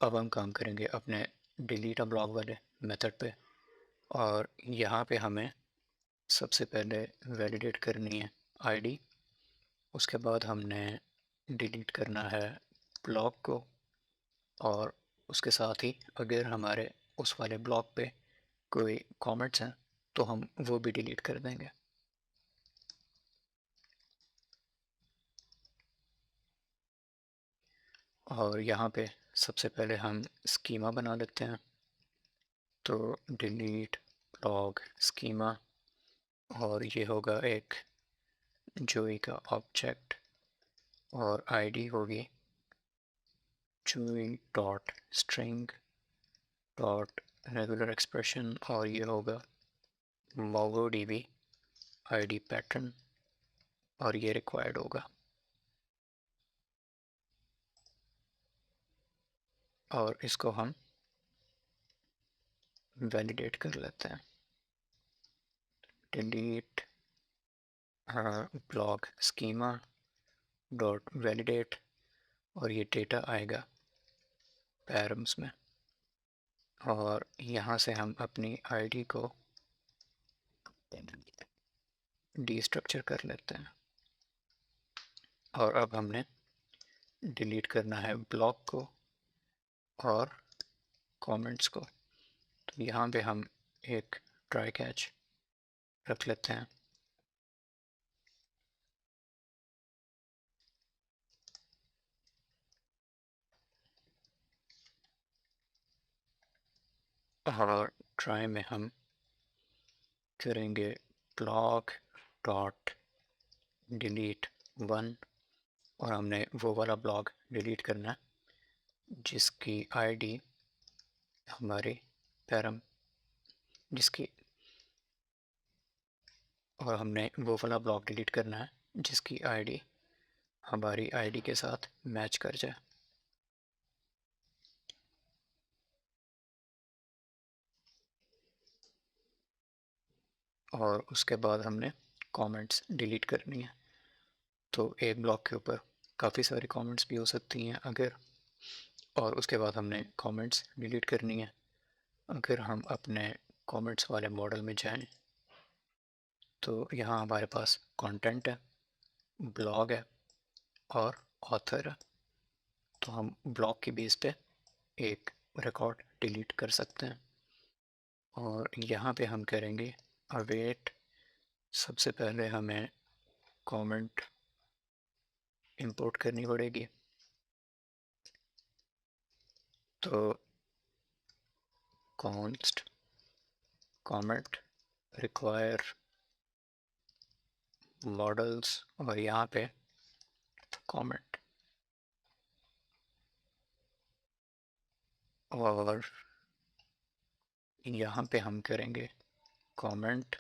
अब हम काम करेंगे अपने डिलीट अ ब्लॉक वाले मेथड पे। और यहाँ पे हमें सबसे पहले वैलिडेट करनी है आईडी। उसके बाद हमने डिलीट करना है ब्लॉक को, और उसके साथ ही अगर हमारे उस वाले ब्लॉक पे कोई कमेंट्स हैं तो हम वो भी डिलीट कर देंगे। और यहाँ पे सबसे पहले हम स्कीमा बना लेते हैं। तो डिलीट ब्लॉक स्कीमा, और ये होगा एक जोई का ऑब्जेक्ट, और आईडी होगी जोई dot string dot regular expression, और ये होगा मोंगोडीबी आईडी पैटर्न, और ये रिक्वायर्ड होगा। और इसको हम वैलिडेट कर लेते हैं। Delete block schema dot validate, और ये डेटा आएगा पैरम्स में। और यहाँ से हम अपनी आईडी को डीस्ट्रक्चर कर लेते हैं। और अब हमने डिलीट करना है ब्लॉक को और कमेंट्स को। तो यहाँ पे हम एक ट्राई कैच रख लेते हैं। और ट्राई में हम करेंगे ब्लॉक डॉट डिलीट वन, और हमने वो वाला ब्लॉक डिलीट करना है जिसकी आईडी हमारी पैरम जिसकी और हमने वो वाला ब्लॉक डिलीट करना है जिसकी आईडी हमारी आईडी के साथ मैच कर जाए। और उसके बाद हमने कमेंट्स डिलीट करनी है। तो एक ब्लॉक के ऊपर काफ़ी सारी कमेंट्स भी हो सकती हैं अगर, और उसके बाद हमने कमेंट्स डिलीट करनी है। अगर हम अपने कमेंट्स वाले मॉडल में जाएं तो यहाँ हमारे पास कंटेंट है, ब्लॉग है और ऑथर है। तो हम ब्लॉग की बेस पे एक रिकॉर्ड डिलीट कर सकते हैं। और यहाँ पे हम करेंगे अवेट। सबसे पहले हमें कमेंट इंपोर्ट करनी पड़ेगी। तो कॉन्स्ट कमेंट रिक्वायर मॉडल्स, और यहाँ पे कमेंट, और यहाँ पे हम करेंगे कमेंट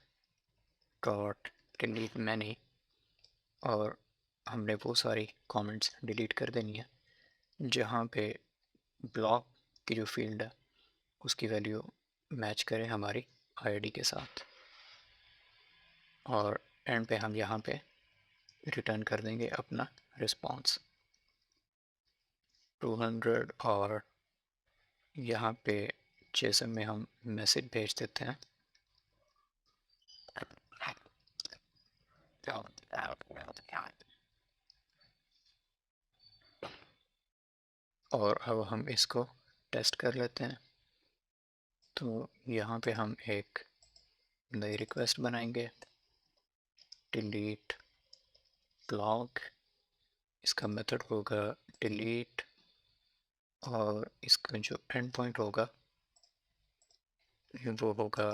डॉट डिलीट मैनी, और हमने वो सारी कमेंट्स डिलीट कर देनी है जहाँ पे ब्लॉक की जो फील्ड है उसकी वैल्यू मैच करे हमारी आईडी के साथ। और एंड पे हम यहाँ पे रिटर्न कर देंगे अपना रिस्पॉन्स 200। और यहाँ पे जेसन में हम मैसेज भेज देते हैं। और अब हम इसको टेस्ट कर लेते हैं। तो यहाँ पे हम एक नई रिक्वेस्ट बनाएंगे, डिलीट ब्लॉक, इसका मेथड होगा डिलीट, और इसका जो एंड पॉइंट होगा वो होगा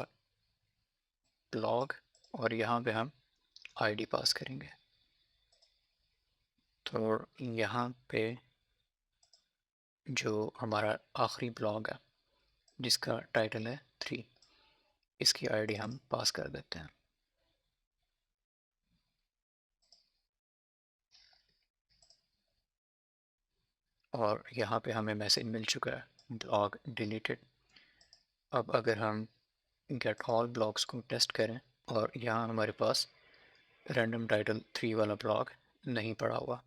ब्लॉग, और यहाँ पे हम आईडी पास करेंगे। तो यहाँ पे जो हमारा आखिरी ब्लॉग है जिसका टाइटल है 3, इसकी आईडी हम पास कर देते हैं। और यहाँ पे हमें मैसेज मिल चुका है ब्लॉग डिलीटेड। अब अगर हम गेट ऑल ब्लॉग्स को टेस्ट करें, और यहाँ हमारे पास रैंडम टाइटल 3 वाला ब्लॉग नहीं पड़ा हुआ,